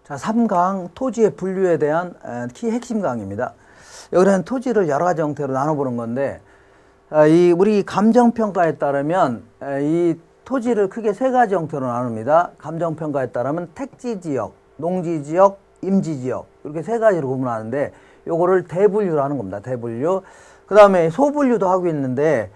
자, 3강 토지의 분류에 대한 핵심 강의입니다. 여기는 토지를 여러 가지 형태로 나눠보는 건데, 우리 감정평가에 따르면 이 토지를 크게 세 가지 형태로 나눕니다. 감정평가에 따르면 택지지역, 농지지역, 임지지역 이렇게 세 가지로 구분하는데, 요거를 대분류로 하는 겁니다. 대분류. 그 다음에 소분류도 하고 있는데,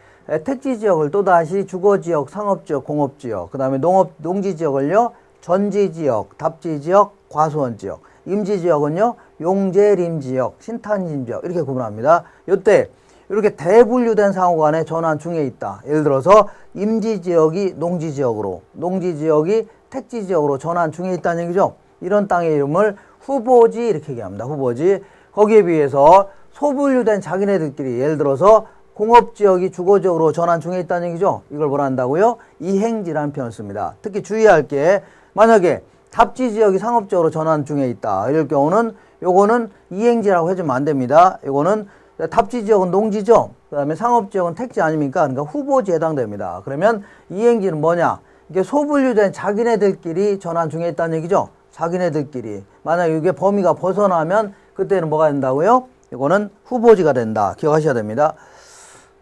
택지지역을 또다시 주거지역, 상업지역, 공업지역, 그 다음에 농지지역을요 전지지역, 답지지역, 과수원지역, 임지지역은요 용재림지역, 신탄림지역 이렇게 구분합니다. 요때 이렇게 대분류된 상호 간에 전환 중에 있다. 예를 들어서 임지지역이 농지지역으로, 농지지역이 택지지역으로 전환 중에 있다는 얘기죠. 이런 땅의 이름을 후보지 이렇게 얘기합니다. 후보지. 거기에 비해서 소분류된 자기네들끼리, 예를 들어서 공업지역이 주거지역으로 전환 중에 있다는 얘기죠. 이걸 뭐라 한다고요? 이행지라는 표현을 씁니다. 특히 주의할 게, 만약에 답지지역이 상업지역으로 전환 중에 있다. 이럴 경우는 요거는 이행지라고 해주면 안 됩니다. 요거는 답지지역은 농지죠. 그 다음에 상업지역은 택지 아닙니까? 그러니까 후보지에 해당됩니다. 그러면 이행지는 뭐냐? 이게 소분류된 자기네들끼리 전환 중에 있다는 얘기죠. 자기네들끼리. 만약에 이게 범위가 벗어나면 그때는 뭐가 된다고요? 이거는 후보지가 된다. 기억하셔야 됩니다.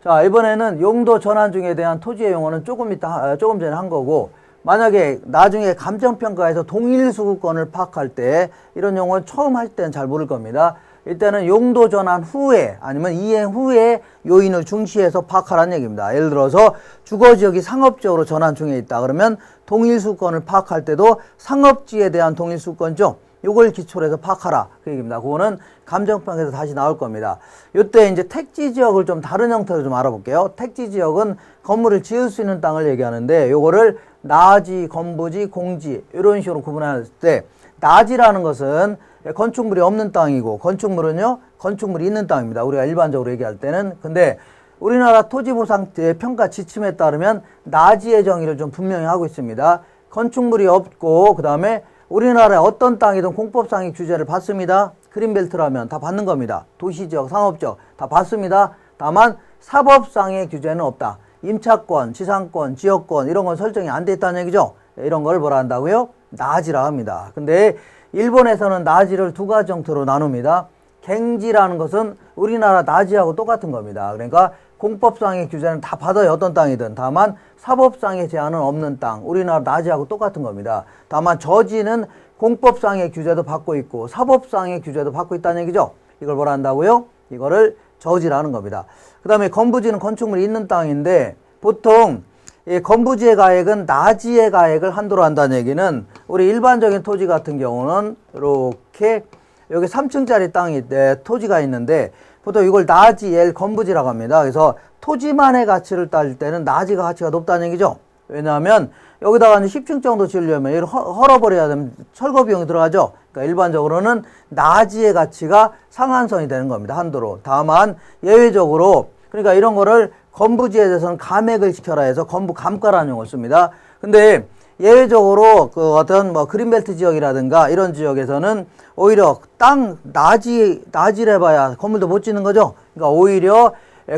자, 이번에는 용도 전환 중에 대한 토지의 용어는 조금 전에 한 거고, 만약에 나중에 감정평가에서 동일수급권을 파악할 때 이런 용어는 처음 할 때는 잘 모를 겁니다. 이때는 용도 전환 후에 아니면 이행 후에 요인을 중시해서 파악하라는 얘기입니다. 예를 들어서 주거지역이 상업지역으로 전환 중에 있다. 그러면 동일수급권을 파악할 때도 상업지에 대한 동일수급권죠. 요걸 기초로 해서 파악하라. 그 얘기입니다. 그거는 감정평가에서 다시 나올 겁니다. 요때 이제 택지지역을 좀 다른 형태로 좀 알아볼게요. 택지지역은 건물을 지을 수 있는 땅을 얘기하는데, 요거를 나지, 건부지, 공지 이런 식으로 구분할 때, 나지라는 것은 건축물이 없는 땅이고, 건축물은요 건축물이 있는 땅입니다. 우리가 일반적으로 얘기할 때는. 근데 우리나라 토지보상 평가 지침에 따르면 나지의 정의를 좀 분명히 하고 있습니다. 건축물이 없고, 그 다음에 우리나라의 어떤 땅이든 공법상의 규제를 받습니다. 그린벨트라면 다 받는 겁니다. 도시지역, 상업지역 다 받습니다. 다만 사법상의 규제는 없다. 임차권, 지상권, 지역권 이런 건 설정이 안 돼 있다는 얘기죠. 이런 걸 뭐라 한다고요? 나지라 합니다. 근데 일본에서는 나지를 두 가지 형태로 나눕니다. 갱지라는 것은 우리나라 나지하고 똑같은 겁니다. 그러니까 공법상의 규제는 다 받아요. 어떤 땅이든. 다만 사법상의 제한은 없는 땅. 우리나라 나지하고 똑같은 겁니다. 다만 저지는 공법상의 규제도 받고 있고 사법상의 규제도 받고 있다는 얘기죠. 이걸 뭐라 한다고요? 이거를 저지라는 겁니다. 그 다음에 건부지는 건축물이 있는 땅인데, 보통 이 건부지의 가액은 나지의 가액을 한도로 한다는 얘기는, 우리 일반적인 토지 같은 경우는 이렇게 여기 3층짜리 땅이 토지가 있는데, 보통 이걸 나지, 건부지라고 합니다. 그래서 토지만의 가치를 따질 때는 나지가 가치가 높다는 얘기죠. 왜냐하면 여기다가 10층 정도 지으려면 이걸 헐어버려야 되면 철거 비용이 들어가죠. 그러니까 일반적으로는 나지의 가치가 상한선이 되는 겁니다. 한도로. 다만 예외적으로, 그러니까 이런 거를 건부지에 대해서는 감액을 시켜라 해서 건부 감가라는 용어를 씁니다. 근데 예외적으로 그 어떤 그린벨트 지역이라든가 이런 지역에서는 오히려 땅 나지를 해봐야 건물도 못 짓는 거죠. 그러니까 오히려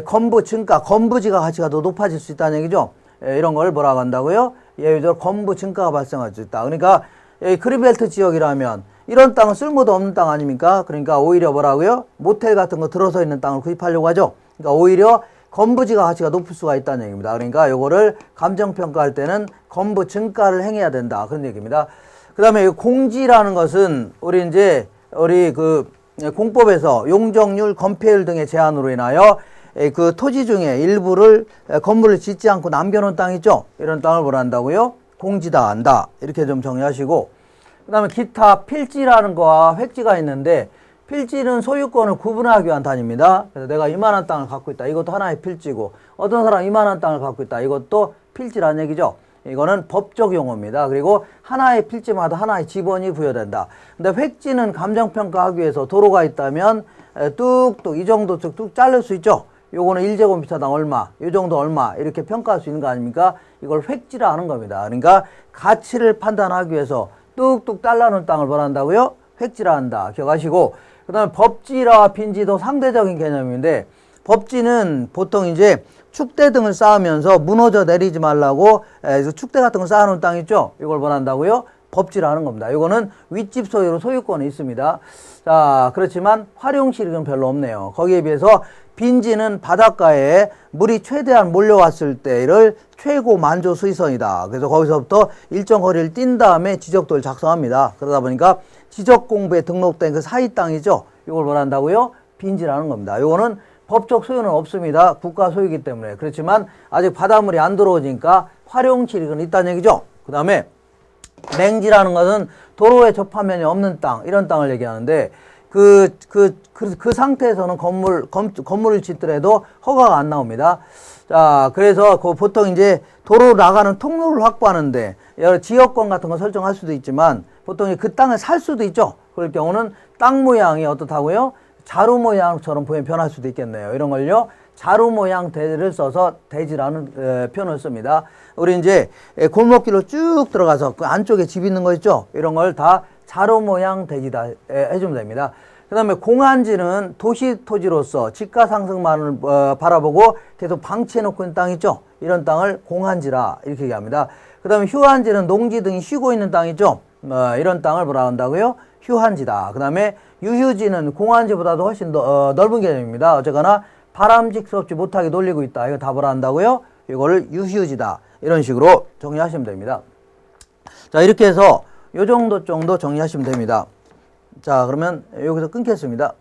건부 증가, 건부지가 가치가 더 높아질 수 있다는 얘기죠. 이런 걸 뭐라고 한다고요? 예외적으로 건부 증가가 발생할 수 있다. 그러니까 그린벨트 지역이라면 이런 땅은 쓸모도 없는 땅 아닙니까? 그러니까 오히려 뭐라고요? 모텔 같은 거 들어서 있는 땅을 구입하려고 하죠. 그러니까 오히려 건부지가 가치가 높을 수가 있다는 얘기입니다. 그러니까 요거를 감정평가할 때는 건부 증가를 행해야 된다. 그런 얘기입니다. 그 다음에 공지라는 것은 우리 공법에서 용적률, 건폐율 등의 제한으로 인하여 그 토지 중에 일부를 건물을 짓지 않고 남겨놓은 땅 있죠? 이런 땅을 뭐라 한다고요? 공지다 한다. 이렇게 좀 정리하시고, 그 다음에 기타 필지라는 거와 획지가 있는데, 필지는 소유권을 구분하기 위한 단위입니다. 그래서 내가 이만한 땅을 갖고 있다. 이것도 하나의 필지고, 어떤 사람 이만한 땅을 갖고 있다. 이것도 필지라는 얘기죠. 이거는 법적 용어입니다. 그리고 하나의 필지마다 하나의 지번이 부여된다. 근데 획지는 감정평가하기 위해서 도로가 있다면 뚝뚝 이 정도 뚝 자를 수 있죠. 요거는 1제곱미터당 얼마, 요 정도 얼마 이렇게 평가할 수 있는 거 아닙니까? 이걸 획지라 하는 겁니다. 그러니까 가치를 판단하기 위해서 뚝뚝 잘라놓은 땅을 뭐라 한다고요? 획지라 한다. 기억하시고, 그 다음에 법지와 빈지도 상대적인 개념인데, 법지는 보통 이제 축대 등을 쌓으면서 무너져 내리지 말라고 축대 같은 거 쌓아놓은 땅 있죠? 이걸 뭐라 한다고요? 법지라는 겁니다. 이거는 윗집 소유로 소유권이 있습니다. 자, 그렇지만 활용실익은 별로 없네요. 거기에 비해서 빈지는 바닷가에 물이 최대한 몰려왔을 때를 최고 만조 수위선이다. 그래서 거기서부터 일정 거리를 뛴 다음에 지적도를 작성합니다. 그러다 보니까 지적 공부에 등록된 그 사이 땅이죠. 이걸 뭘 한다고요? 빈지라는 겁니다. 이거는 법적 소유는 없습니다. 국가 소유이기 때문에. 그렇지만 아직 바닷물이 안 들어오니까 활용실익은 있다는 얘기죠. 그 다음에 맹지라는 것은 도로에 접하면이 없는 땅, 이런 땅을 얘기하는데 그 상태에서는 건물을 짓더라도 허가가 안 나옵니다. 자, 그래서 보통 이제 도로 나가는 통로를 확보하는데 여러 지역권 같은 거 설정할 수도 있지만 보통 그 땅을 살 수도 있죠. 그럴 경우는 땅 모양이 어떻다고요? 자루 모양처럼 변할 수도 있겠네요. 이런 걸요. 자루 모양 대지를 써서 대지라는 표현을 씁니다. 우리 이제 골목길로 쭉 들어가서 그 안쪽에 집 있는 거 있죠? 이런 걸 다 자루 모양 대지다 해주면 됩니다. 그 다음에 공한지는 도시 토지로서 집가 상승만을 바라보고 계속 방치해놓고 있는 땅 있죠? 이런 땅을 공한지라 이렇게 얘기합니다. 그 다음에 휴한지는 농지 등이 쉬고 있는 땅 있죠? 이런 땅을 뭐라 한다고요? 휴한지다. 그 다음에 유휴지는 공한지보다도 훨씬 더 넓은 개념입니다. 어쨌거나 바람직스럽지 못하게 놀리고 있다. 이거 다 뭐라 한다고요? 이거를 유휴지다. 이런 식으로 정리하시면 됩니다. 자, 이렇게 해서 요 정도 정리하시면 됩니다. 자, 그러면 여기서 끊겠습니다.